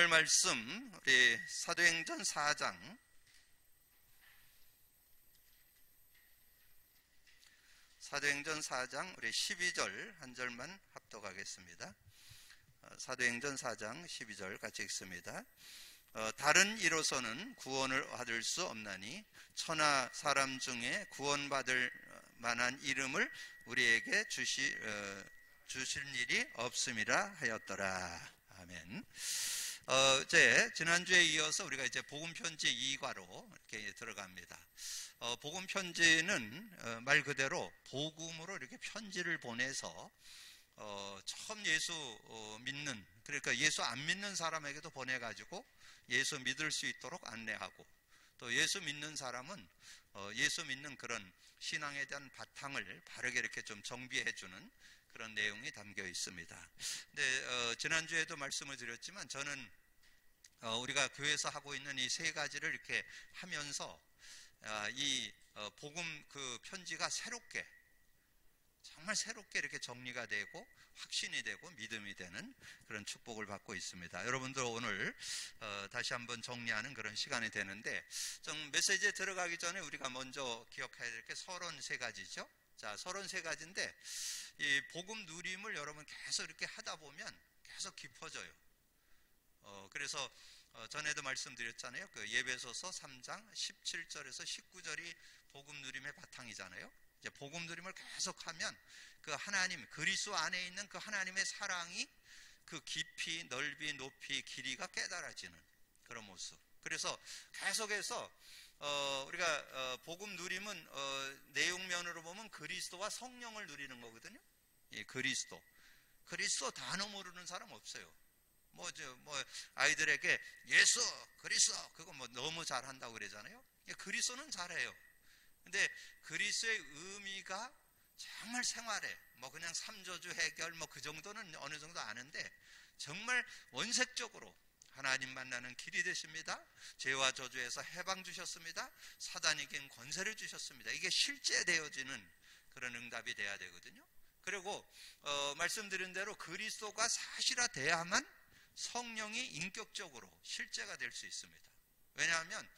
오늘 말씀 우리 사도행전 4장 우리 12절 한 절만 합독하겠습니다. 사도행전 4장 12절 같이 읽습니다. 다른 이로서는 구원을 받을 수 없나니 천하 사람 중에 구원받을 만한 이름을 우리에게 주실 일이 없음이라 하였더라. 아멘. 지난주에 이어서 우리가 이제 복음편지 2과로 이렇게 들어갑니다. 복음편지는 말 그대로 복음으로 이렇게 편지를 보내서 처음 예수 믿는, 그러니까 예수 안 믿는 사람에게도 보내가지고 예수 믿을 수 있도록 안내하고, 또 예수 믿는 사람은 예수 믿는 그런 신앙에 대한 바탕을 바르게 이렇게 좀 정비해주는 그런 내용이 담겨 있습니다. 근데 지난주에도 말씀을 드렸지만 저는 우리가 교회에서 하고 있는 이 세 가지를 이렇게 하면서 이 복음 그 편지가 정말 새롭게 이렇게 정리가 되고 확신이 되고 믿음이 되는 그런 축복을 받고 있습니다. 여러분들 오늘 다시 한번 정리하는 그런 시간이 되는데, 좀 메시지에 들어가기 전에 우리가 먼저 기억해야 될 게 33가지죠. 자, 33가지인데 이 복음 누림을 여러분 계속 이렇게 하다 보면 계속 깊어져요. 그래서 전에도 말씀드렸잖아요. 그 예배소서 3장 17절에서 19절이 복음 누림의 바탕이잖아요. 이제 복음 누림을 계속하면 그 하나님, 그리스도 안에 있는 그 하나님의 사랑이 그 깊이, 넓이, 높이, 길이가 깨달아지는 그런 모습. 그래서 계속해서 우리가 복음 누림은 내용면으로 보면 그리스도와 성령을 누리는 거거든요. 이 그리스도 단어 모르는 사람 없어요. 아이들에게 예수, 그리스도 그거 너무 잘한다고 그러잖아요. 그리스도는 잘해요. 근데 그리스도의 의미가 정말 생활에 그냥 삼저주 해결 그 정도는 어느 정도 아는데, 정말 원색적으로 하나님 만나는 길이 되십니다. 죄와 저주에서 해방 주셨습니다. 사단에겐 권세를 주셨습니다. 이게 실제 되어지는 그런 응답이 돼야 되거든요. 그리고 말씀드린 대로 그리스도가 사실화돼야만 성령이 인격적으로 실제가 될 수 있습니다. 왜냐하면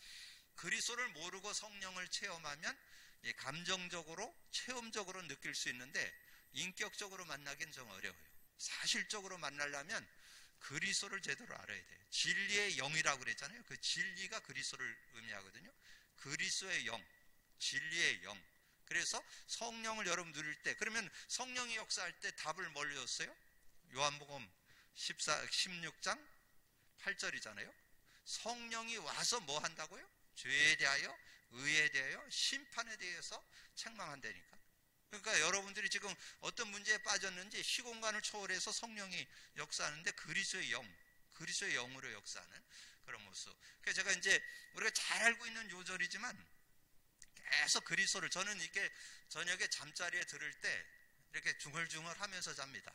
그리스도를 모르고 성령을 체험하면 감정적으로 체험적으로 느낄 수 있는데 인격적으로 만나기는 좀 어려워요. 사실적으로 만나려면 그리스도를 제대로 알아야 돼요. 진리의 영이라고 그랬잖아요. 그 진리가 그리스도를 의미하거든요. 그리스도의 영, 진리의 영. 그래서 성령을 여러분 누릴 때, 그러면 성령이 역사할 때 답을 뭘로 줬어요? 요한복음 16장 8절이잖아요. 성령이 와서 뭐 한다고요? 죄에 대하여, 의에 대하여, 심판에 대해서 책망한다니까. 그러니까 여러분들이 지금 어떤 문제에 빠졌는지 시공간을 초월해서 성령이 역사하는데 그리스도의 영으로 역사하는 그런 모습. 그래서 제가 이제 우리가 잘 알고 있는 요절이지만 계속 그리스도를, 저는 이렇게 저녁에 잠자리에 들을 때 이렇게 중얼중얼 하면서 잡니다.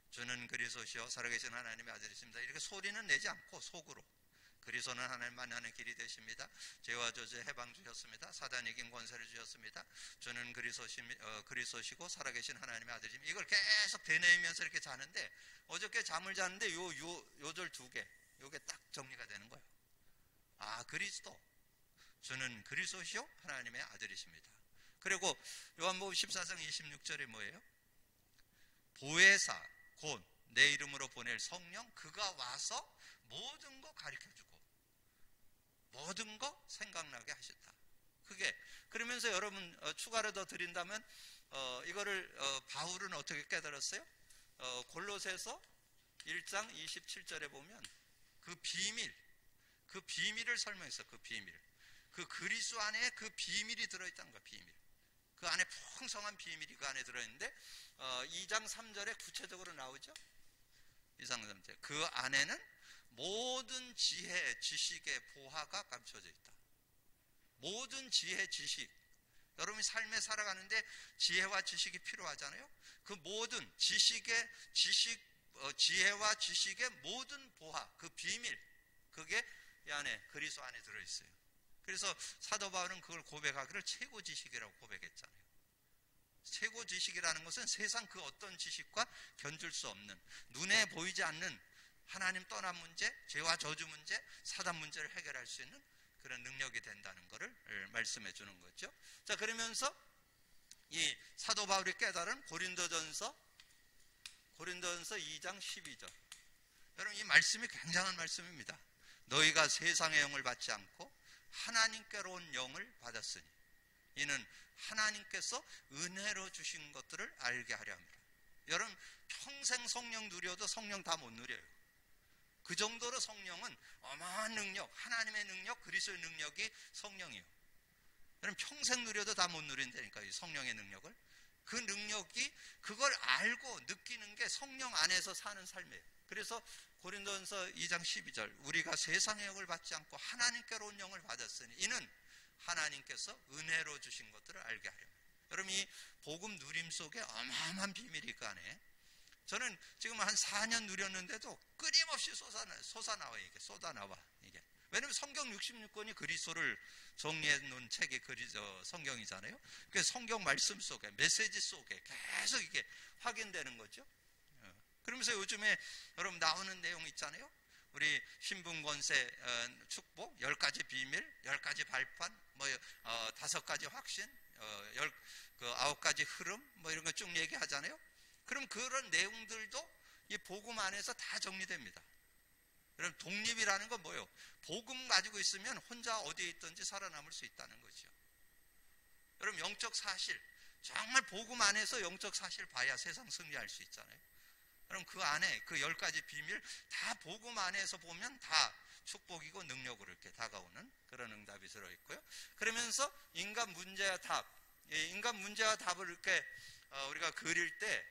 주는 그리스도시요 살아계신 하나님의 아들이십니다. 이렇게 소리는 내지 않고 속으로, 그리스도는 하나님 만나는 길이 되십니다. 죄와 저주에 해방 주셨습니다. 사단이 이긴 권세를 주셨습니다. 주는 그리스도시고 살아계신 하나님의 아들이십니다. 이걸 계속 되뇌이면서 이렇게 자는데, 어저께 잠을 자는데 요절 2개, 요게 딱 정리가 되는 거예요. 아, 그리스도, 주는 그리스도시요 하나님의 아들이십니다. 그리고 요한복음 14장 26절에 뭐예요? 보혜사 곧 내 이름으로 보낼 성령, 그가 와서 모든 거 가르쳐주고 모든 거 생각나게 하셨다. 그게, 그러면서 여러분 추가로 더 드린다면 이거를 바울은 어떻게 깨달았어요? 골로새서 1장 27절에 보면 그 비밀을 설명했어. 그 비밀, 그 그리스도 안에 그 비밀이 들어있다는 거야. 비밀, 그 안에 풍성한 비밀이 그 안에 들어있는데 2장 3절에 구체적으로 나오죠. 2장 3절, 그 안에는 모든 지혜, 지식의 보화가 감춰져 있다. 모든 지혜, 지식, 여러분이 삶에 살아가는데 지혜와 지식이 필요하잖아요. 그 모든 지혜와 지식의 모든 보화, 그 비밀, 그게 이 안에 그리스도 안에 들어있어요. 그래서 사도 바울은 그걸 고백하기를 최고 지식이라고 고백했잖아요. 최고 지식이라는 것은 세상 그 어떤 지식과 견줄 수 없는, 눈에 보이지 않는 하나님 떠난 문제, 죄와 저주 문제, 사단 문제를 해결할 수 있는 그런 능력이 된다는 것을 말씀해 주는 거죠. 자, 그러면서 이 사도 바울이 깨달은 고린도전서 2장 12절. 여러분, 이 말씀이 굉장한 말씀입니다. 너희가 세상의 영을 받지 않고 하나님께로 온 영을 받았으니 이는 하나님께서 은혜로 주신 것들을 알게 하려 합니다. 여러분, 평생 성령 누려도 성령 다 못 누려요. 그 정도로 성령은 어마어마한 능력, 하나님의 능력, 그리스도의 능력이 성령이에요. 여러분, 평생 누려도 다 못 누린다니까, 이 성령의 능력을. 그 능력이, 그걸 알고 느끼는 게 성령 안에서 사는 삶이에요. 그래서 고린도전서 2장 12절, 우리가 세상의 영을 받지 않고 하나님께로 온 영을 받았으니 이는 하나님께서 은혜로 주신 것들을 알게 하려. 여러분, 이 복음 누림 속에 어마어마한 비밀이 있고 안에, 저는 지금 한 4년 누렸는데도 끊임없이 솟아나와, 이게 쏟아나와, 이게. 왜냐면 성경 66권이 그리스도를 정리해 놓은 책이 성경이잖아요. 그 성경 말씀 속에, 메시지 속에 계속 이게 확인되는 거죠. 그러면서 요즘에 여러분 나오는 내용 있잖아요. 우리 신분권세 축복, 10가지 비밀, 10가지 발판, 5가지 확신, 9가지 흐름, 이런 거 쭉 얘기하잖아요. 그럼 그런 내용들도 이 복음 안에서 다 정리됩니다. 여러분, 독립이라는 건 뭐예요? 복음 가지고 있으면 혼자 어디에 있든지 살아남을 수 있다는 거죠. 여러분, 영적 사실, 정말 복음 안에서 영적 사실 봐야 세상 승리할 수 있잖아요. 그럼 그 안에 그 10가지 비밀 다 복음 안에서 보면 다 축복이고 능력으로 이렇게 다가오는 그런 응답이 들어있고요. 그러면서 인간 문제와 답, 인간 문제와 답을 이렇게 우리가 그릴 때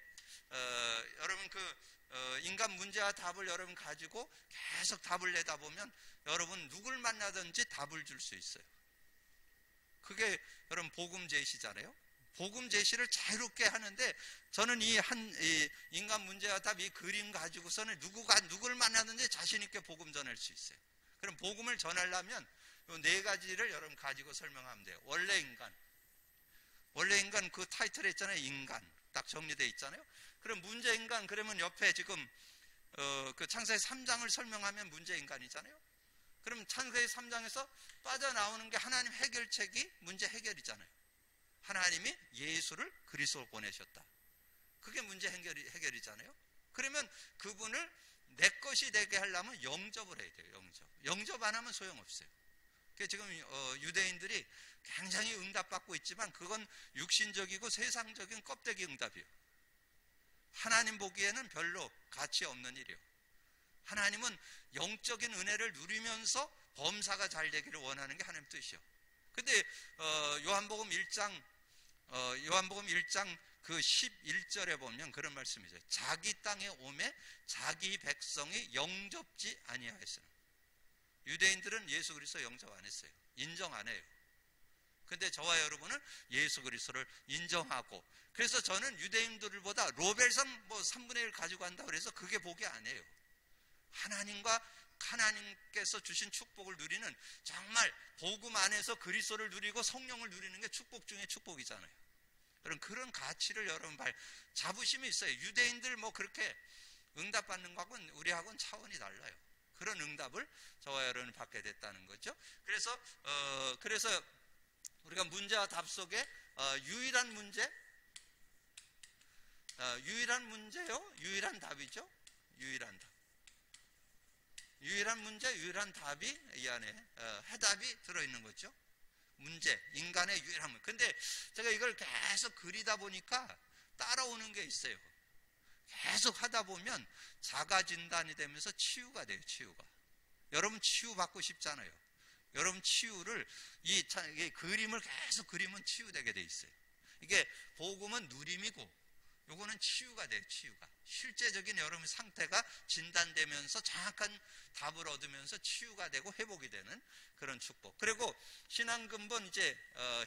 여러분 인간 문제와 답을 여러분 가지고 계속 답을 내다 보면 여러분 누굴 만나든지 답을 줄 수 있어요. 그게 여러분 복음 제시잖아요. 복음 제시를 자유롭게 하는데, 저는 이 인간 문제와 답 이 그림 가지고서는 누굴 만나든지 자신 있게 복음 전할 수 있어요. 그럼 복음을 전하려면 이 4가지를 여러분 가지고 설명하면 돼요. 원래 인간 그 타이틀에 있잖아요. 인간 딱 정리되어 있잖아요. 그럼 문제 인간, 그러면 옆에 지금 그 창세기 3장을 설명하면 문제 인간이잖아요. 그럼 창세기 3장에서 빠져나오는 게 하나님 해결책이 문제 해결이잖아요. 하나님이 예수를 그리스도로 보내셨다. 그게 문제 해결이잖아요. 그러면 그분을 내 것이 되게 하려면 영접을 해야 돼요. 영접 안 하면 소용없어요. 지금 유대인들이 굉장히 응답받고 있지만 그건 육신적이고 세상적인 껍데기 응답이에요. 하나님 보기에는 별로 가치 없는 일이에요. 하나님은 영적인 은혜를 누리면서 범사가 잘 되기를 원하는 게 하나님 뜻이에요. 근데 요한복음 1장 그 11절에 보면 그런 말씀이죠. 자기 땅에 오매 자기 백성이 영접지 아니하였으나. 유대인들은 예수 그리스도 영접 안 했어요. 인정 안 해요. 근데 저와 여러분은 예수 그리스도를 인정하고, 그래서 저는 유대인들보다 로벨상 3분의 1 가지고 간다 그래서 그게 복이 아니에요. 하나님께서 주신 축복을 누리는, 정말 복음 안에서 그리스도를 누리고 성령을 누리는 게 축복 중에 축복이잖아요. 그런 가치를 여러분 자부심이 있어요. 유대인들 그렇게 응답받는 거하고는 우리하고는 차원이 달라요. 그런 응답을 저와 여러분이 받게 됐다는 거죠. 그래서 우리가 문제와 답 속에 유일한 문제요? 유일한 답이죠. 유일한 문제, 유일한 답이 이 안에 해답이 들어있는 거죠. 문제, 인간의 유일한 문제. 근데 제가 이걸 계속 그리다 보니까 따라오는 게 있어요. 계속 하다 보면 자가진단이 되면서 치유가 돼요. 치유가. 여러분 치유받고 싶잖아요. 여러분 치유를 이 그림을 계속 그리면 치유되게 돼 있어요. 이게 복음은 누림이고 요거는 치유가 돼요. 치유가. 실제적인 여러분 상태가 진단되면서 정확한 답을 얻으면서 치유가 되고 회복이 되는 그런 축복. 그리고 신앙 근본 이제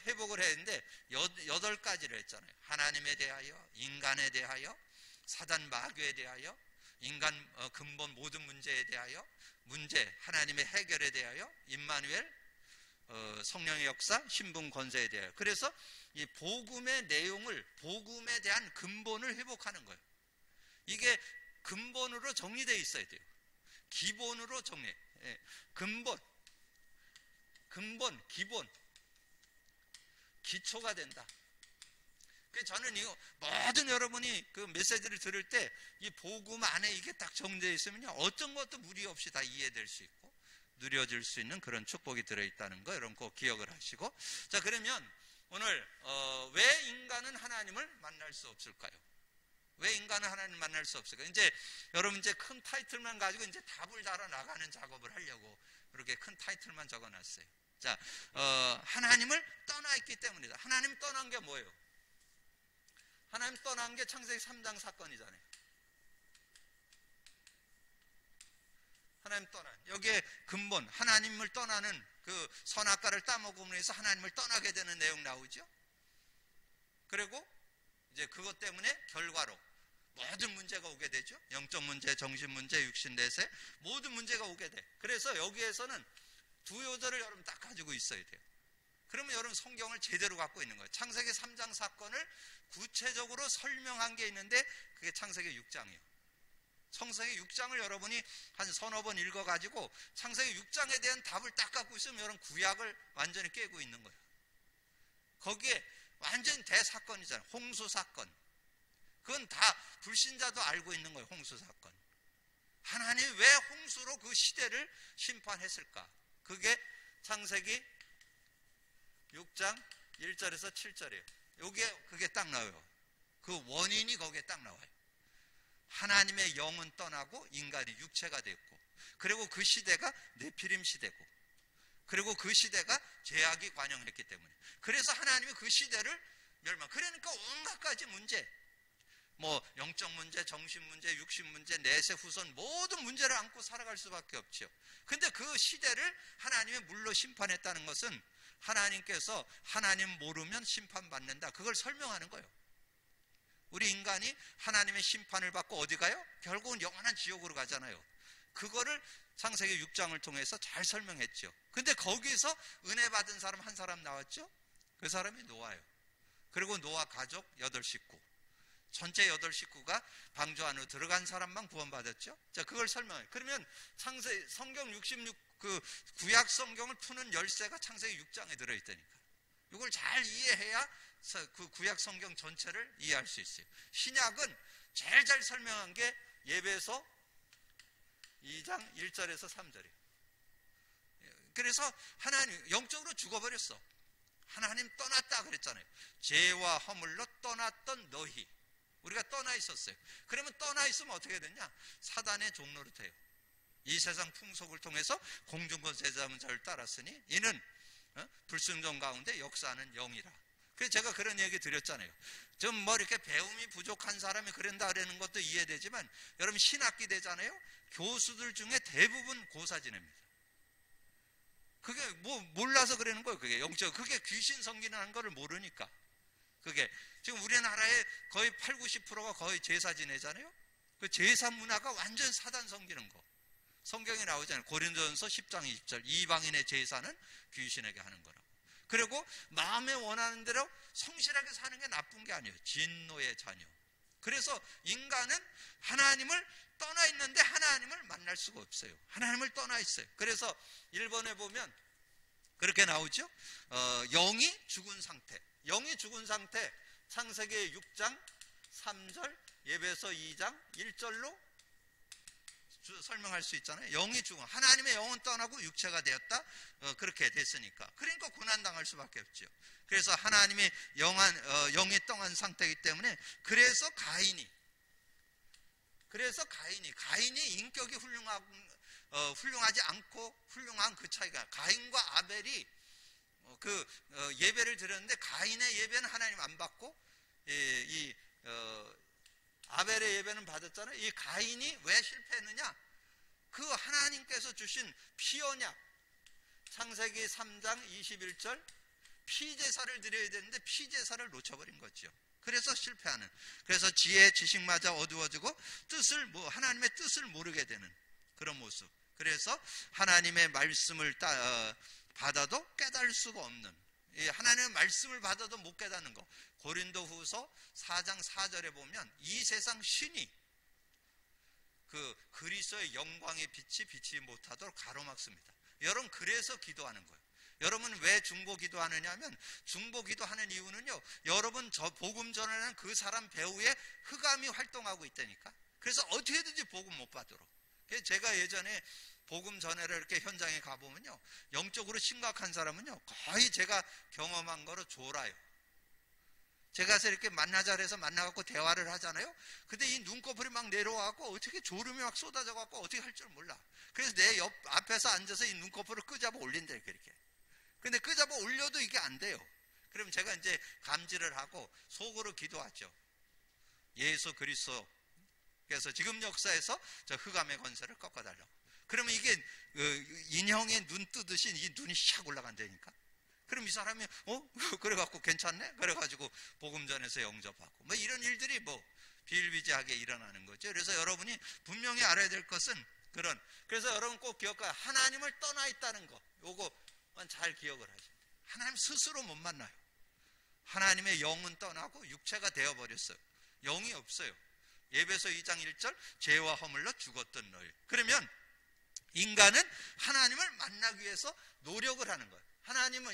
회복을 했는데 8가지를 했잖아요. 하나님에 대하여, 인간에 대하여, 사단 마귀에 대하여, 인간 근본 모든 문제에 대하여, 문제 하나님의 해결에 대하여, 임마누엘 성령의 역사, 신분 권세에 대하여. 그래서 이 복음의 내용을, 복음에 대한 근본을 회복하는 거예요. 이게 근본으로 정리되어 있어야 돼요. 기본으로 정리. 근본, 기본, 기초가 된다. 저는 이거 모든 여러분이 그 메시지를 들을 때 이 복음 안에 이게 딱 정제되어 있으면요, 어떤 것도 무리 없이 다 이해될 수 있고 누려질 수 있는 그런 축복이 들어있다는 거 여러분 꼭 기억을 하시고. 자, 그러면 오늘 왜 인간은 하나님을 만날 수 없을까요? 왜 인간은 하나님을 만날 수 없을까요? 이제 여러분 이제 큰 타이틀만 가지고 이제 답을 달아 나가는 작업을 하려고 그렇게 큰 타이틀만 적어놨어요. 자, 하나님을 떠나 있기 때문이다. 하나님 떠난 게 뭐예요? 하나님 떠난 게 창세기 3장 사건이잖아요. 하나님 떠난, 여기에 근본, 하나님을 떠나는 그 선악과를 따먹음으로 해서 하나님을 떠나게 되는 내용 나오죠. 그리고 이제 그것 때문에 결과로 모든 문제가 오게 되죠. 영적 문제, 정신 문제, 육신 내세, 모든 문제가 오게 돼. 그래서 여기에서는 두 요절을 여러분 딱 가지고 있어야 돼요. 그러면 여러분 성경을 제대로 갖고 있는 거예요. 창세기 3장 사건을 구체적으로 설명한 게 있는데 그게 창세기 6장이에요. 창세기 6장을 여러분이 한 서너 번 읽어가지고 창세기 6장에 대한 답을 딱 갖고 있으면 여러분 구약을 완전히 깨고 있는 거예요. 거기에 완전 대사건이잖아요. 홍수 사건. 그건 다 불신자도 알고 있는 거예요. 홍수 사건. 하나님이 왜 홍수로 그 시대를 심판했을까? 그게 창세기 6장 1절에서 7절이에요. 그게 딱 나와요. 그 원인이 거기에 딱 나와요. 하나님의 영은 떠나고 인간이 육체가 됐고, 그리고 그 시대가 네피림 시대고, 그리고 그 시대가 죄악이 관영했기 때문에, 그래서 하나님이 그 시대를 멸망. 그러니까 온갖 가지 문제, 뭐 영적 문제, 정신 문제, 육신 문제, 내세 후손 모든 문제를 안고 살아갈 수밖에 없죠. 근데 그 시대를 하나님의 물로 심판했다는 것은 하나님께서 하나님 모르면 심판받는다, 그걸 설명하는 거예요. 우리 인간이 하나님의 심판을 받고 어디 가요? 결국은 영원한 지옥으로 가잖아요. 그거를 창세기 6장을 통해서 잘 설명했죠. 근데 거기서 은혜 받은 사람 한 사람 나왔죠? 그 사람이 노아예요. 그리고 노아 가족 8식구, 전체 8식구가 방주 안으로 들어간 사람만 구원받았죠. 자, 그걸 설명해요. 그러면 성경 66, 그 구약 성경을 푸는 열쇠가 창세기 6장에 들어있다니까. 이걸 잘 이해해야 그 구약 성경 전체를 이해할 수 있어요. 신약은 제일 잘 설명한 게 예배서 2장 1절에서 3절이에요. 그래서 하나님 영적으로 죽어버렸어. 하나님 떠났다 그랬잖아요. 죄와 허물로 떠났던 너희, 우리가 떠나 있었어요. 그러면 떠나 있으면 어떻게 됐냐? 사단의 종로로 돼요. 이 세상 풍속을 통해서 공중권 세자문 자를 따랐으니 이는 불순종 가운데 역사하는 영이라. 그래서 제가 그런 얘기 드렸잖아요. 좀 뭐 이렇게 배움이 부족한 사람이 그런다 그러는 것도 이해되지만, 여러분 신학기 되잖아요. 교수들 중에 대부분 고사 지냅니다. 그게 뭐 몰라서 그러는 거예요. 그게 영적, 그게 귀신 섬기는 거를 모르니까. 그게 지금 우리나라의 거의 80-90%가 거의 제사 지내잖아요. 그 제사 문화가 완전 사단 섬기는 거. 성경에 나오잖아요. 고린도전서 10장 20절, 이방인의 제사는 귀신에게 하는 거라고. 그리고 마음에 원하는 대로 성실하게 사는 게 나쁜 게 아니에요. 진노의 자녀. 그래서 인간은 하나님을 떠나 있는데 하나님을 만날 수가 없어요. 하나님을 떠나 있어요. 그래서 1번에 보면 그렇게 나오죠. 영이 죽은 상태. 영이 죽은 상태, 창세기 6장 3절, 예배서 2장 1절로 설명할 수 있잖아요. 영이 죽은, 하나님의 영은 떠나고 육체가 되었다. 그렇게 됐으니까. 그러니까 고난당할 수밖에 없죠. 그래서 하나님의 영이 떠난 상태이기 때문에, 그래서 가인이 인격이 훌륭하지 않고 훌륭한 그 차이가, 가인과 아벨이 예배를 드렸는데 가인의 예배는 하나님 안 받고 아벨의 예배는 받았잖아요. 이 가인이 왜 실패했느냐? 그 하나님께서 주신 피언약, 창세기 3장 21절, 피제사를 드려야 되는데 피제사를 놓쳐버린 거죠. 그래서 실패하는, 그래서 지혜 지식마저 어두워지고 하나님의 뜻을 모르게 되는 그런 모습. 그래서 하나님의 말씀을 받아도 깨달을 수가 없는, 하나님의 말씀을 받아도 못 깨닫는 거. 고린도후서 4장 4절에 보면 이 세상 신이 그 그리스도의 영광의 빛이 비치지 못하도록 가로막습니다. 여러분, 그래서 기도하는 거예요. 여러분 왜 중보 기도하느냐 하면, 중보 기도하는 이유는요, 여러분 저 복음 전하는 그 사람 배후에 흑암이 활동하고 있다니까. 그래서 어떻게든지 복음 못 받도록. 제가 예전에 복음 전회를 이렇게 현장에 가보면요, 영적으로 심각한 사람은요 거의 제가 경험한 거로 졸아요. 제가 이렇게 만나자 해서 만나갖고 대화를 하잖아요. 근데 이 눈꺼풀이 막 내려와갖고 어떻게 졸음이 막 쏟아져갖고 어떻게 할 줄 몰라. 그래서 내 옆 앞에서 앉아서 이 눈꺼풀을 끄잡아 올린다, 이렇게. 근데 끄잡아 올려도 이게 안 돼요. 그럼 제가 이제 감지를 하고 속으로 기도하죠. 예수 그리스도께서 지금 역사에서 저 흑암의 권세를 꺾어달라고. 그러면 이게 인형의 눈 뜨듯이 이 눈이 샥 올라간다니까. 그럼 이 사람이 그래갖고 괜찮네? 그래가지고 복음전에서 영접하고 뭐 이런 일들이 뭐 비일비재하게 일어나는 거죠. 그래서 여러분이 분명히 알아야 될 것은 그래서 여러분 꼭 기억해야, 하나님을 떠나 있다는 거, 요거만 잘 기억을 하셔야 돼요. 하나님 스스로 못 만나요. 하나님의 영은 떠나고 육체가 되어버렸어요. 영이 없어요. 에베소 2장 1절, 죄와 허물로 죽었던 너희. 그러면 인간은 하나님을 만나기 위해서 노력을 하는 거예요.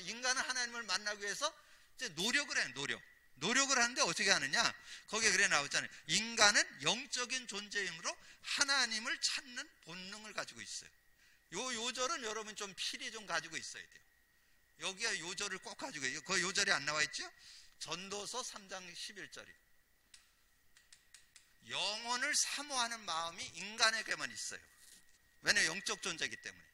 인간은 하나님을 만나기 위해서 이제 노력을 해요. 노력을 하는데 어떻게 하느냐? 거기에 그래 나오잖아요. 인간은 영적인 존재이므로 하나님을 찾는 본능을 가지고 있어요. 요 요절은 여러분 좀 필히 좀 가지고 있어야 돼요. 여기에 요절을 꼭 가지고 있어요. 그 요절이 안 나와 있죠? 전도서 3장 11절이에요. 영혼을 사모하는 마음이 인간에게만 있어요. 왜냐하면 영적 존재이기 때문에.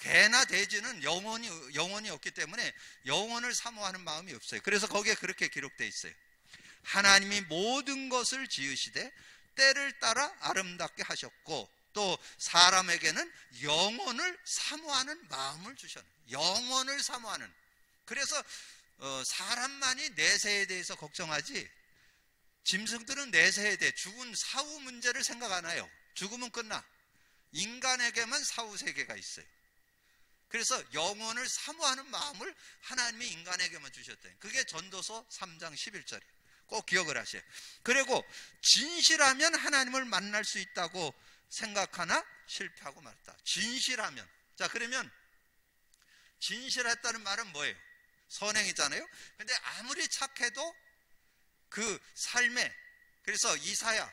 개나 돼지는 영혼이 없기 때문에 영혼을 사모하는 마음이 없어요. 그래서 거기에 그렇게 기록되어 있어요. 하나님이 모든 것을 지으시되 때를 따라 아름답게 하셨고, 또 사람에게는 영혼을 사모하는 마음을 주셨네. 영혼을 사모하는. 그래서 사람만이 내세에 대해서 걱정하지, 짐승들은 내세에 대해 죽은 사후 문제를 생각 안 해요. 죽으면 끝나. 인간에게만 사후 세계가 있어요. 그래서 영혼을 사모하는 마음을 하나님이 인간에게만 주셨다. 그게 전도서 3장 11절이에요. 꼭 기억을 하세요. 그리고 진실하면 하나님을 만날 수 있다고 생각하나 실패하고 말았다. 진실하면. 자, 그러면 진실했다는 말은 뭐예요? 선행이잖아요. 근데 아무리 착해도 그 삶에, 그래서 이사야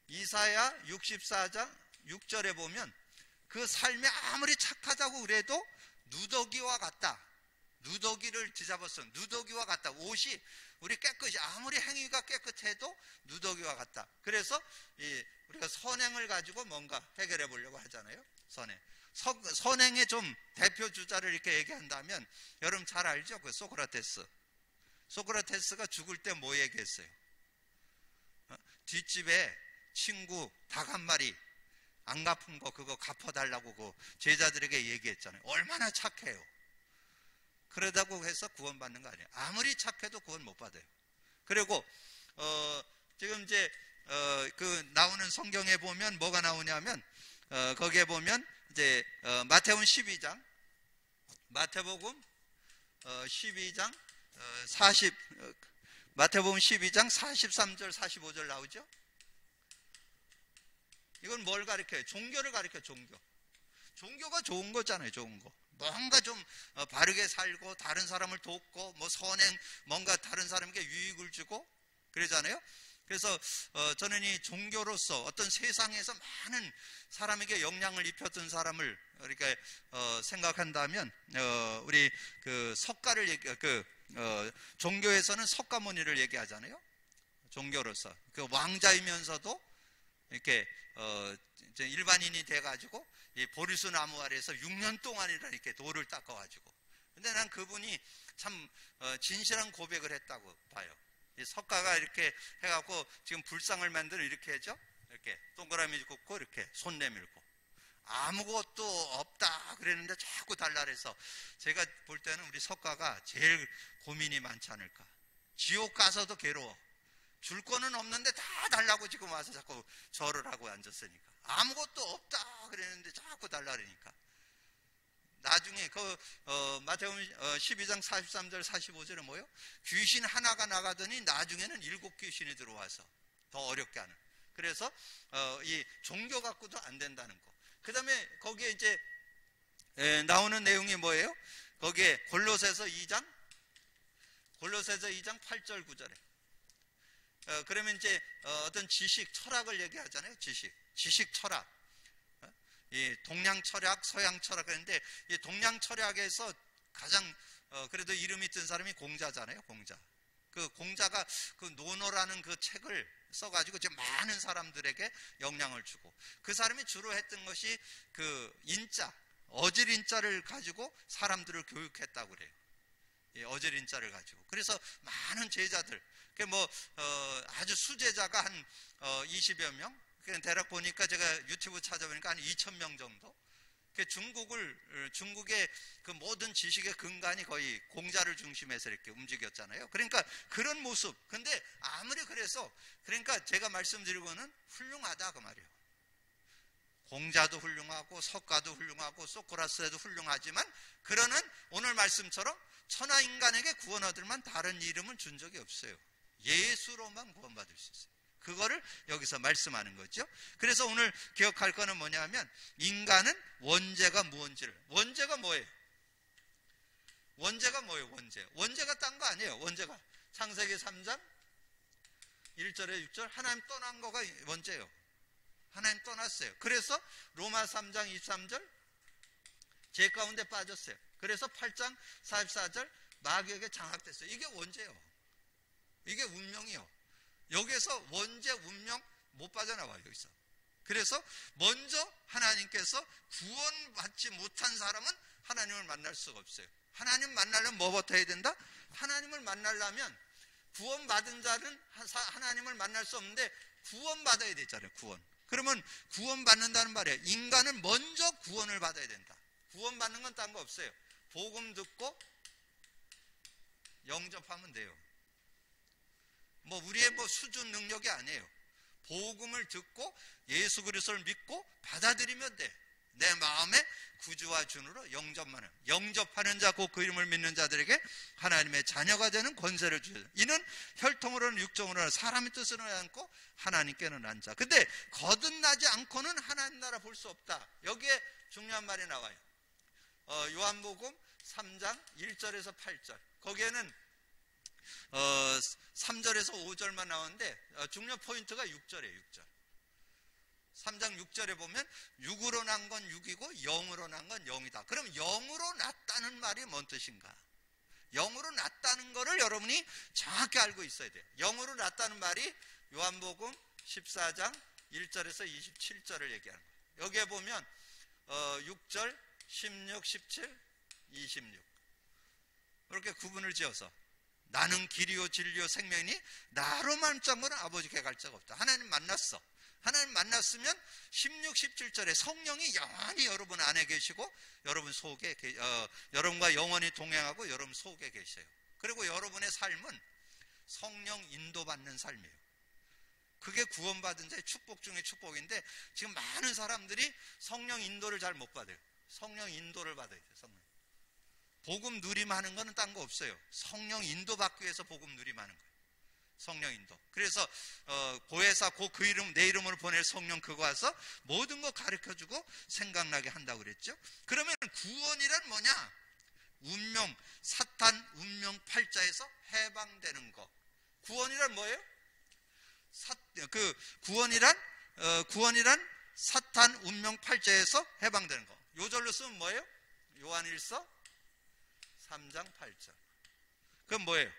64장 6절에 보면 그 삶에 아무리 착하다고 그래도 누더기와 같다. 누더기를 뒤잡았어. 누더기와 같다. 옷이 우리 깨끗이, 아무리 행위가 깨끗해도 누더기와 같다. 그래서 우리가 선행을 가지고 뭔가 해결해 보려고 하잖아요. 선행의 좀 대표 주자를 이렇게 얘기한다면, 여러분 잘 알죠? 그 소크라테스가 죽을 때 뭐 얘기했어요? 뒷집에 친구 닭 한 마리 안 갚은 거 그거 갚아달라고 그 제자들에게 얘기했잖아요. 얼마나 착해요. 그러다고 해서 구원받는 거 아니에요. 아무리 착해도 구원 못 받아요. 그리고 지금 이제 그 나오는 성경에 보면 뭐가 나오냐면, 거기에 보면 이제 마태복음 12장 43절 45절 나오죠? 이건 뭘 가리켜요? 종교를 가리켜요. 종교가 좋은 거잖아요. 좋은 거. 뭔가 좀 바르게 살고 다른 사람을 돕고 뭐 선행, 뭔가 다른 사람에게 유익을 주고 그러잖아요. 그래서 저는 이 종교로서 어떤 세상에서 많은 사람에게 영향을 입혔던 사람을 이렇게 생각한다면, 우리 그 석가를 종교에서는 석가모니를 얘기하잖아요. 종교로서 그 왕자이면서도 이렇게 이제 일반인이 돼가지고 이 보리수 나무 아래에서 6년 동안이나 이렇게 돌을 닦아가지고, 근데 난 그분이 참 진실한 고백을 했다고 봐요. 이 석가가 이렇게 해갖고 지금 불상을 만들어 이렇게 하죠. 이렇게 동그라미 굽고 이렇게 손 내밀고 아무것도 없다 그랬는데 자꾸 달라해서, 제가 볼 때는 우리 석가가 제일 고민이 많지 않을까. 지옥 가서도 괴로워. 줄 거는 없는데 다 달라고 지금 와서 자꾸 절을 하고 앉았으니까. 아무것도 없다 그랬는데 자꾸 달라 그러니까. 나중에 마태복음 12장 43절 45절에 뭐예요? 귀신 하나가 나가더니 나중에는 7 귀신이 들어와서 더 어렵게 하는. 그래서 이 종교 갖고도 안 된다는 거. 그 다음에 거기에 이제 나오는 내용이 뭐예요? 거기에 골로새서 2장 8절 9절에 그러면 이제 어떤 지식, 철학을 얘기하잖아요. 지식 철학. 이 동양 철학, 서양 철학. 그런데 이 동양 철학에서 가장 그래도 이름이 뜬 사람이 공자잖아요. 그 공자가 그 논어라는 그 책을 써가지고 지금 많은 사람들에게 영향을 주고, 그 사람이 주로 했던 것이 그 인자, 어질인자를 가지고 사람들을 교육했다고 그래요. 예, 어질인자를 가지고. 그래서 많은 제자들, 아주 수제자가 한 20여 명, 대략 보니까 제가 유튜브 찾아보니까 한 2,000명 정도. 중국의 그 모든 지식의 근간이 거의 공자를 중심해서 이렇게 움직였잖아요. 그러니까 그런 모습. 근데 아무리 그러니까 제가 말씀드리고는 훌륭하다 그 말이에요. 공자도 훌륭하고 석가도 훌륭하고 소크라테스도 훌륭하지만, 그러는 오늘 말씀처럼 천하 인간에게 구원 얻을 만 다른 이름은 준 적이 없어요. 예수로만 구원받을 수 있어요. 그거를 여기서 말씀하는 거죠. 그래서 오늘 기억할 거는 뭐냐면, 인간은 원죄가 무언지를. 원죄가 뭐예요? 원죄가 딴 거 아니에요. 원죄가 창세기 3장 1절에 6절 하나님 떠난 거가 원죄예요. 하나님 떠났어요. 그래서 로마 3장 23절 죄 가운데 빠졌어요. 그래서 8장 44절 마귀에게 장악됐어요. 이게 원죄예요. 이게 운명이요. 여기에서 원죄, 운명 못 빠져나와요. 여기서. 그래서 먼저 하나님께서 구원받지 못한 사람은 하나님을 만날 수가 없어요. 하나님 만나려면 뭐부터 해야 된다? 하나님을 만나려면 구원받은 자는 하나님을 만날 수 없는데 구원받아야 되잖아요. 그러면 구원받는다는 말이에요. 인간은 먼저 구원을 받아야 된다. 구원받는 건 딴 거 없어요. 복음 듣고 영접하면 돼요. 우리의 수준 능력이 아니에요. 복음을 듣고 예수 그리스도를 믿고 받아들이면 돼. 내 마음에 구주와 주로 영접하는 자, 곧 그 이름을 믿는 자들에게 하나님의 자녀가 되는 권세를 주셔요. 이는 혈통으로는 육정으로는 사람의 뜻으로는 않고 하나님께는 한 자. 근데 거듭나지 않고는 하나님 나라 볼 수 없다. 여기에 중요한 말이 나와요. 요한복음 3장 1절에서 8절. 거기에는 3절에서 5절만 나오는데 중요 포인트가 6절이에요. 3장 6절에 보면 육으로 난 건 육이고 영으로 난 건 영이다. 그럼 영으로 났다는 말이 뭔 뜻인가? 영으로 났다는 거를 여러분이 정확히 알고 있어야 돼요. 영으로 났다는 말이 요한복음 14장 1절에서 27절을 얘기하는 거예요. 여기에 보면 6절, 16, 17, 26 이렇게 구분을 지어서 나는 길이요 진리요 생명이니 나로 말미암고는 아버지께 갈 자가 없다. 하나님 만났어. 하나님 만났으면 16, 17절에 성령이 영원히 여러분 안에 계시고 여러분 속에 여러분과 영원히 동행하고 여러분 속에 계셔요. 그리고 여러분의 삶은 성령 인도받는 삶이에요. 그게 구원받은 자의 축복 중에 축복인데 지금 많은 사람들이 성령 인도를 잘 못 받아요. 성령 인도를 받아야 돼요. 성령. 복음 누림하는 거는 딴 거 없어요. 성령 인도받기 위해서 복음 누림하는 거예요. 성령 인도. 그래서 보혜사 곧 그 이름 내 이름으로 보낼 성령 그거 와서 모든 거 가르쳐주고 생각나게 한다고 그랬죠. 그러면 구원이란 뭐냐? 운명, 사탄 운명 팔자에서 해방되는 거. 구원이란 뭐예요? 구원이란 사탄 운명 팔자에서 해방되는 거. 요절로 쓰면 뭐예요? 요한일서 3장 8절. 그건 뭐예요?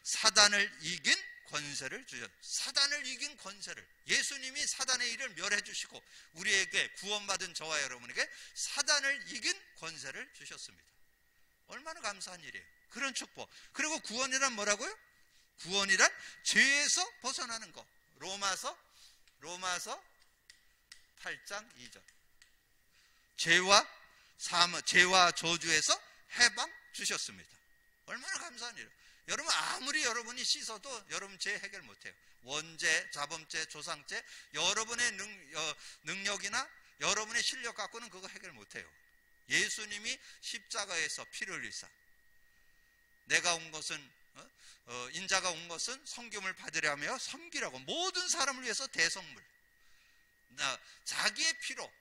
사단을 이긴 권세를 주셨. 사단을 이긴 권세를, 예수님이 사단의 일을 멸해 주시고 우리에게 구원받은 저와 여러분에게 사단을 이긴 권세를 주셨습니다. 얼마나 감사한 일이에요. 그런 축복. 그리고 구원이란 뭐라고요? 구원이란 죄에서 벗어나는 거. 로마서 8장 2절. 죄와 저주에서 해방 주셨습니다. 얼마나 감사한 일이에요. 여러분 아무리 여러분이 씻어도 여러분 죄 해결 못해요. 원죄, 자범죄, 조상죄 여러분의 능력이나 여러분의 실력 갖고는 그거 해결 못해요. 예수님이 십자가에서 피를 흘리사 내가 온 것은 인자가 온 것은 섬김을 받으려며 섬기라고, 모든 사람을 위해서 대성물, 자기의 피로,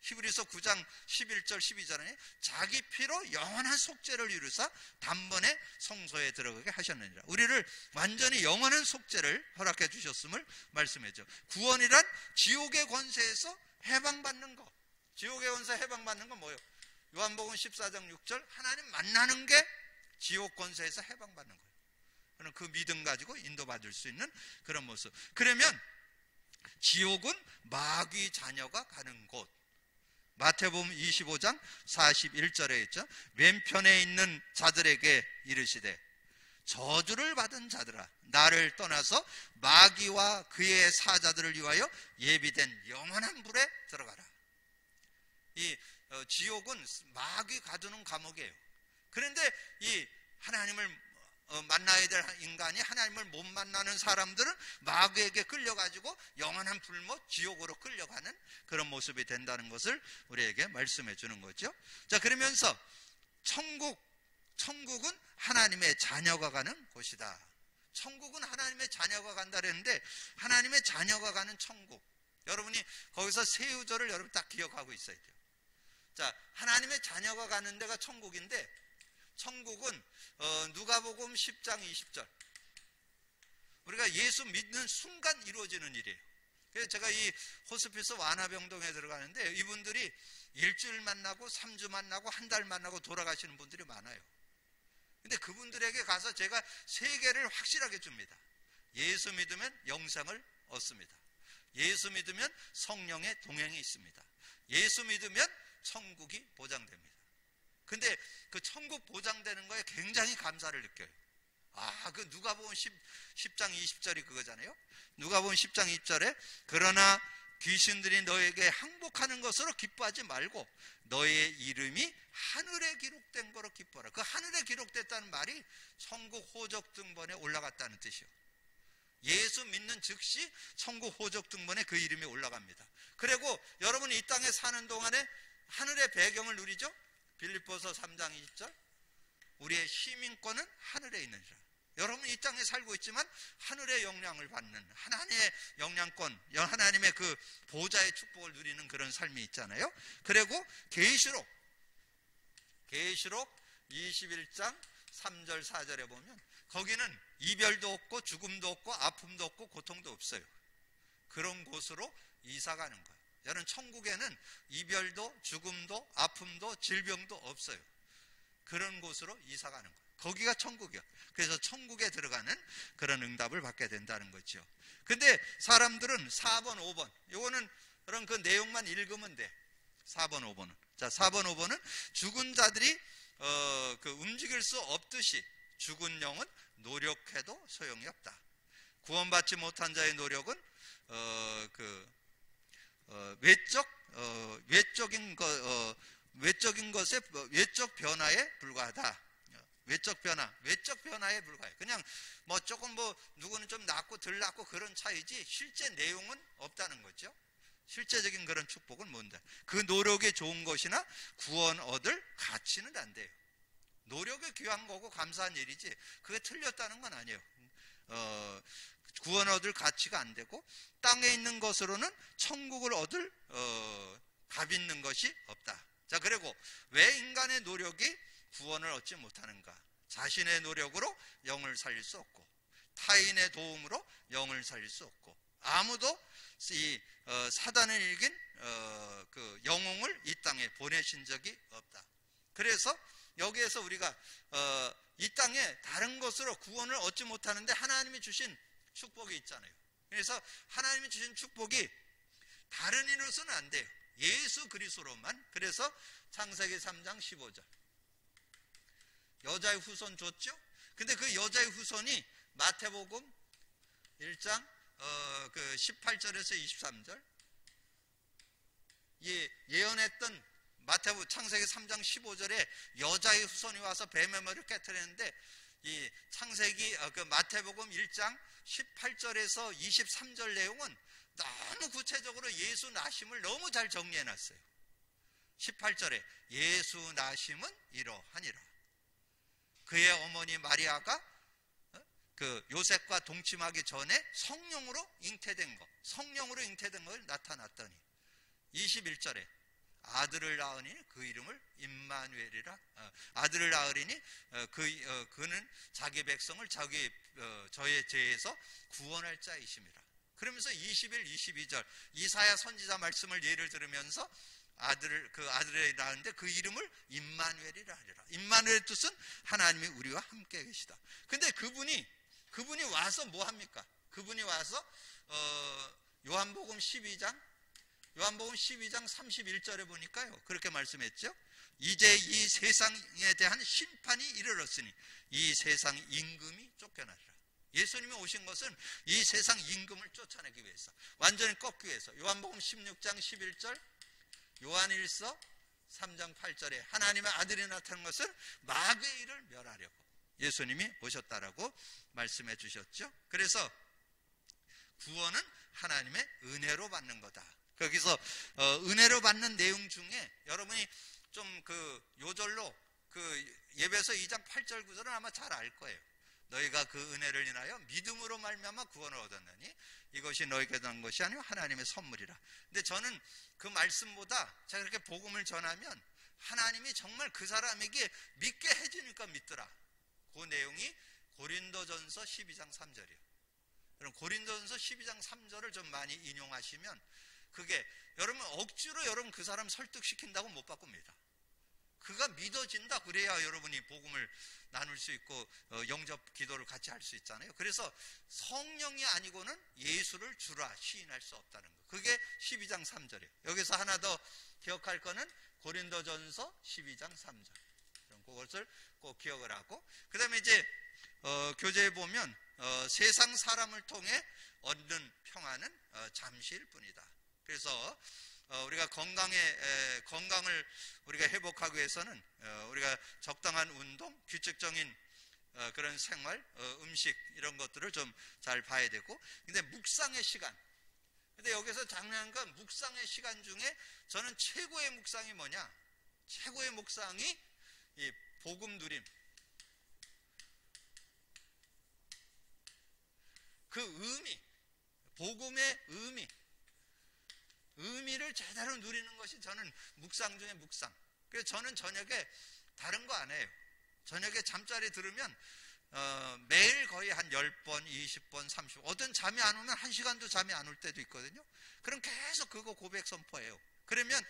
히브리서 9장 11절 12절에 자기 피로 영원한 속죄를 이루사 단번에 성소에 들어가게 하셨느니라. 우리를 완전히 영원한 속죄를 허락해 주셨음을 말씀해줘. 구원이란 지옥의 권세에서 해방받는 거. 지옥의 권세 해방받는 건 뭐예요? 요한복음 14장 6절, 하나님 만나는 게 지옥 권세에서 해방받는 거예요. 그럼 그 믿음 가지고 인도받을 수 있는 그런 모습. 그러면 지옥은 마귀 자녀가 가는 곳. 마태복음 25장 41절에 있죠. 왼편에 있는 자들에게 이르시되 저주를 받은 자들아, 나를 떠나서 마귀와 그의 사자들을 위하여 예비된 영원한 불에 들어가라. 이 지옥은 마귀 가두는 감옥이에요. 그런데 이 하나님을 만나야 될 인간이 하나님을 못 만나는 사람들은 마귀에게 끌려가지고 영원한 불못 지옥으로 끌려가는 그런 모습이 된다는 것을 우리에게 말씀해 주는 거죠. 자, 그러면서 천국은 하나님의 자녀가 가는 곳이다. 천국은 하나님의 자녀가 간다 그랬는데, 하나님의 자녀가 가는 천국, 여러분이 거기서 세우절을 여러분 딱 기억하고 있어야 돼요. 자, 하나님의 자녀가 가는 데가 천국인데, 천국은 누가복음 10장 20절, 우리가 예수 믿는 순간 이루어지는 일이에요. 그래서 제가 이 호스피스 완화병동에 들어가는데 이분들이 일주일 만나고 3주 만나고 한 달 만나고 돌아가시는 분들이 많아요. 근데 그분들에게 가서 제가 세 개를 확실하게 줍니다. 예수 믿으면 영생을 얻습니다. 예수 믿으면 성령의 동행이 있습니다. 예수 믿으면 천국이 보장됩니다. 근데 그 천국 보장되는 거에 굉장히 감사를 느껴요. 그 누가복음 10장 20절이 그거잖아요. 누가복음 10장 20절에 그러나 귀신들이 너에게 항복하는 것으로 기뻐하지 말고 너의 이름이 하늘에 기록된 거로 기뻐하라. 그 하늘에 기록됐다는 말이 천국 호적 등본에 올라갔다는 뜻이요. 예수 믿는 즉시 천국 호적 등본에 그 이름이 올라갑니다. 그리고 여러분이 이 땅에 사는 동안에 하늘의 배경을 누리죠. 빌립보서 3장 20절, 우리의 시민권은 하늘에 있느니라. 여러분 이 땅에 살고 있지만 하늘의 영향을 받는, 하나님의 영향권, 하나님의 그 보좌의 축복을 누리는 그런 삶이 있잖아요. 그리고 계시록 21장 3절 4절에 보면 거기는 이별도 없고 죽음도 없고 아픔도 없고 고통도 없어요. 그런 곳으로 이사 가는 거예요. 여러분 천국에는 이별도 죽음도 아픔도 질병도 없어요. 그런 곳으로 이사 가는 거예요. 거기가 천국이요. 그래서 천국에 들어가는 그런 응답을 받게 된다는 거죠. 근데 사람들은 4번 5번 요거는 그런 그 내용만 읽으면 돼. 4번 5번은, 자 4번 5번은 죽은 자들이 움직일 수 없듯이 죽은 영은 노력해도 소용이 없다. 구원받지 못한 자의 노력은 외적인 것의 외적 변화에 불과하다. 외적 변화에 불과해. 그냥 조금 누구는 좀 낫고 덜 낫고 그런 차이지 실제 내용은 없다는 거죠. 실제적인 그런 축복은 뭔데? 그 노력이 좋은 것이나 구원 얻을 가치는 안 돼요. 노력이 귀한 거고 감사한 일이지 그게 틀렸다는 건 아니에요. 구원 얻을 가치가 안 되고 땅에 있는 것으로는 천국을 얻을 값 있는 것이 없다. 자, 그리고 왜 인간의 노력이 구원을 얻지 못하는가? 자신의 노력으로 영을 살릴 수 없고 타인의 도움으로 영을 살릴 수 없고 아무도 이 사단을 이긴 그 영웅을 이 땅에 보내신 적이 없다. 그래서 여기에서 우리가 이 땅에 다른 것으로 구원을 얻지 못하는데 하나님이 주신 축복이 있잖아요. 그래서 하나님이 주신 축복이 다른 이로서는 안 돼요. 예수 그리스도로만. 그래서 창세기 3장 15절 여자의 후손 줬죠. 근데 그 여자의 후손이 마태복음 1장 18절에서 23절 예언했던 마태복음 창세기 3장 15절에 여자의 후손이 와서 뱀의 머리를 깨트리는데 이 창세기 마태복음 1장 18절에서 23절 내용은 너무 구체적으로 예수 나심을 너무 잘 정리해 놨어요. 18절에 예수 나심은 이러하니라. 그의 어머니 마리아가 그 요셉과 동침하기 전에 성령으로 잉태된 걸 나타났더니 21절에 아들을 낳으니 그 이름을 임마누엘이라. 아들을 낳으리니 그는 자기 백성을 저의 죄에서 구원할 자이심이라. 그러면서 21, 22절 이사야 선지자 말씀을 예를 들으면서 아들을 낳았는데 그 이름을 임마누엘이라 하리라. 임마누엘 뜻은 하나님이 우리와 함께 계시다. 근데 그분이 와서 뭐 합니까? 그분이 와서 요한복음 12장 31절에 보니까요, 그렇게 말씀했죠. 이제 이 세상에 대한 심판이 이르렀으니 이 세상 임금이 쫓겨나리라. 예수님이 오신 것은 이 세상 임금을 쫓아내기 위해서, 완전히 꺾기 위해서. 요한복음 16장 11절, 요한일서 3장 8절에 하나님의 아들이 나타난 것은 마귀의 일을 멸하려고 예수님이 오셨다라고 말씀해 주셨죠. 그래서 구원은 하나님의 은혜로 받는 거다. 거기서 은혜로 받는 내용 중에 여러분이 좀 요절로 예배서 2장 8절 9절은 아마 잘 알 거예요. 너희가 그 은혜를 인하여 믿음으로 말미암아 구원을 얻었나니 이것이 너희에게 난 것이 아니요 하나님의 선물이라. 근데 저는 그 말씀보다 제가 그렇게 복음을 전하면 하나님이 정말 그 사람에게 믿게 해주니까 믿더라. 그 내용이 고린도전서 12장 3절이에요. 여러분 고린도전서 12장 3절을 좀 많이 인용하시면 그게 여러분 억지로 여러분 그 사람 설득시킨다고 못 바꿉니다. 그가 믿어진다 그래야 여러분이 복음을 나눌 수 있고 영접 기도를 같이 할 수 있잖아요. 그래서 성령이 아니고는 예수를 주라 시인할 수 없다는 거. 그게 12장 3절이에요. 여기서 하나 더 기억할 거는 고린도전서 12장 3절. 그것을 꼭 기억을 하고, 그 다음에 이제 교재에 보면 세상 사람을 통해 얻는 평안은 잠시일 뿐이다. 그래서 우리가 건강을 우리가 회복하기 위해서는 우리가 적당한 운동, 규칙적인 그런 생활, 음식 이런 것들을 좀 잘 봐야 되고, 근데 묵상의 시간. 근데 여기서 중요한 건 묵상의 시간 중에 저는 최고의 묵상이 뭐냐? 최고의 묵상이 이 복음 누림. 그 의미, 복음의 의미를 제대로 누리는 것이 저는 묵상 중에 묵상. 그래서 저는 저녁에 다른 거 안 해요. 저녁에 잠자리 들으면 매일 거의 한 10번, 20번, 30번. 어떤 잠이 안 오면 1시간도 잠이 안 올 때도 있거든요. 그럼 계속 그거 고백 선포해요. 그러면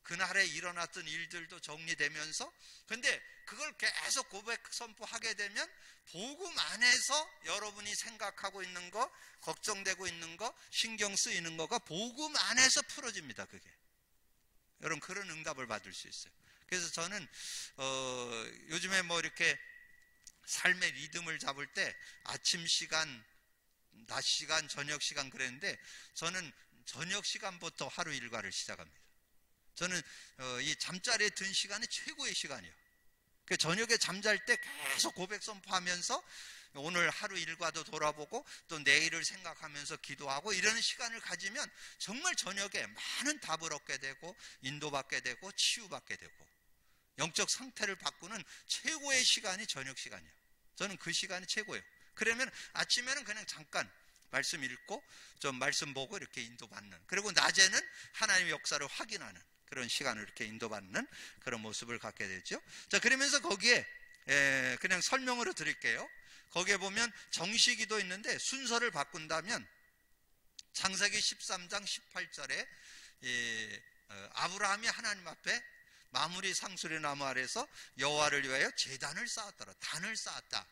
그날에 일어났던 일들도 정리되면서, 근데 그걸 계속 고백 선포하게 되면 복음 안에서 여러분이 생각하고 있는 거, 걱정되고 있는 거, 신경 쓰이는 거가 복음 안에서 풀어집니다. 그게 여러분 그런 응답을 받을 수 있어요. 그래서 저는 요즘에 뭐 이렇게 삶의 리듬을 잡을 때 아침 시간, 낮 시간, 저녁 시간 그랬는데 저는 저녁 시간부터 하루 일과를 시작합니다. 저는 이 잠자리에 든 시간이 최고의 시간이에요. 그 저녁에 잠잘 때 계속 고백 선포하면서 오늘 하루 일과도 돌아보고 또 내일을 생각하면서 기도하고 이런 시간을 가지면 정말 저녁에 많은 답을 얻게 되고 인도받게 되고 치유받게 되고 영적 상태를 바꾸는 최고의 시간이 저녁 시간이에요. 저는 그 시간이 최고예요. 그러면 아침에는 그냥 잠깐 말씀 읽고 좀 말씀 보고 이렇게 인도받는, 그리고 낮에는 하나님의 역사를 확인하는 그런 시간을 이렇게 인도받는 그런 모습을 갖게 되죠. 자, 그러면서 거기에 그냥 설명으로 드릴게요. 거기에 보면 정시기도 있는데 순서를 바꾼다면 창세기 13장 18절에 아브라함이 하나님 앞에 마무리 상수리 나무 아래서 여호와를 위하여 제단을 쌓았더라. 단을 쌓았다.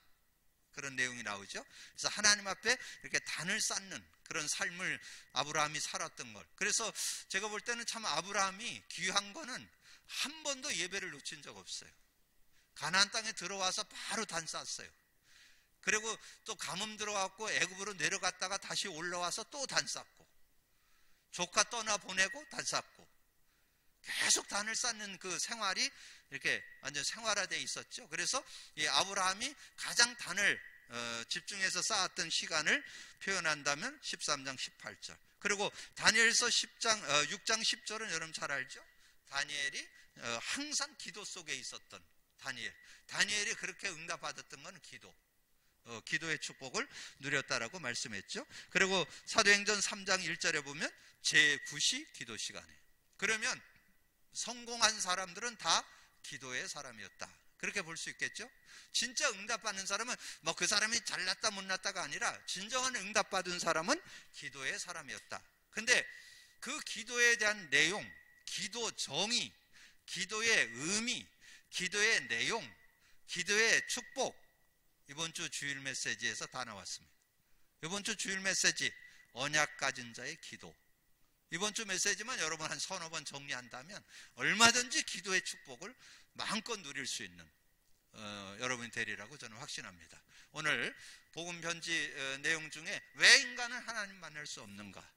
그런 내용이 나오죠. 그래서 하나님 앞에 이렇게 단을 쌓는 그런 삶을 아브라함이 살았던 걸. 그래서 제가 볼 때는 참 아브라함이 귀한 거는 한 번도 예배를 놓친 적 없어요. 가나안 땅에 들어와서 바로 단 쌓았어요. 그리고 또 가뭄 들어왔고 애굽으로 내려갔다가 다시 올라와서 또 단 쌓고, 조카 떠나 보내고 단 쌓고, 계속 단을 쌓는 그 생활이 이렇게 완전 생활화되어 있었죠. 그래서 이 아브라함이 가장 단을 집중해서 쌓았던 시간을 표현한다면 13장 18절. 그리고 다니엘서 6장 10절은 여러분 잘 알죠. 다니엘이 항상 기도 속에 있었던 다니엘이 그렇게 응답받았던 건 기도. 기도의 축복을 누렸다라고 말씀했죠. 그리고 사도행전 3장 1절에 보면 제9시 기도 시간에, 그러면 성공한 사람들은 다 기도의 사람이었다, 그렇게 볼 수 있겠죠. 진짜 응답받는 사람은 뭐 그 사람이 잘났다 못났다가 아니라 진정한 응답받은 사람은 기도의 사람이었다. 근데 그 기도에 대한 내용, 기도 정의, 기도의 의미, 기도의 내용, 기도의 축복, 이번 주 주일 메시지에서 다 나왔습니다. 이번 주 주일 메시지 언약 가진 자의 기도, 이번 주 메시지만 여러분 한 서너 번 정리한다면 얼마든지 기도의 축복을 마음껏 누릴 수 있는 여러분이 되리라고 저는 확신합니다. 오늘 복음 편지 내용 중에 왜 인간은 하나님 만날 수 없는가,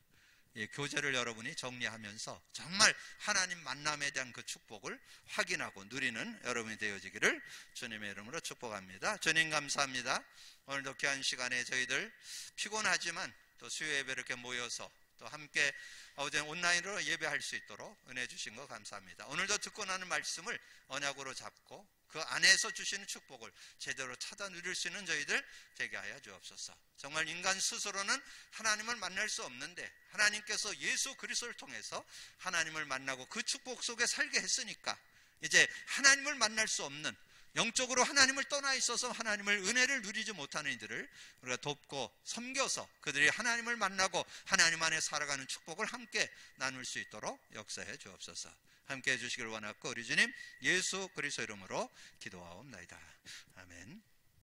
교재를 여러분이 정리하면서 정말 하나님 만남에 대한 그 축복을 확인하고 누리는 여러분이 되어지기를 주님의 이름으로 축복합니다. 주님 감사합니다. 오늘도 귀한 시간에 저희들 피곤하지만 또 수요 예배 이렇게 모여서 또 함께 어제 온라인으로 예배할 수 있도록 은혜 주신 거 감사합니다. 오늘도 듣고 나는 말씀을 언약으로 잡고 그 안에서 주시는 축복을 제대로 찾아 누릴 수 있는 저희들 되게 하여 주옵소서. 정말 인간 스스로는 하나님을 만날 수 없는데 하나님께서 예수 그리스도를 통해서 하나님을 만나고 그 축복 속에 살게 했으니까 이제 하나님을 만날 수 없는, 영적으로 하나님을 떠나 있어서 하나님을 은혜를 누리지 못하는 이들을 우리가 돕고 섬겨서 그들이 하나님을 만나고 하나님 안에 살아가는 축복을 함께 나눌 수 있도록 역사해 주옵소서. 함께 해주시길 원하고 우리 주님 예수 그리스도 이름으로 기도하옵나이다. 아멘.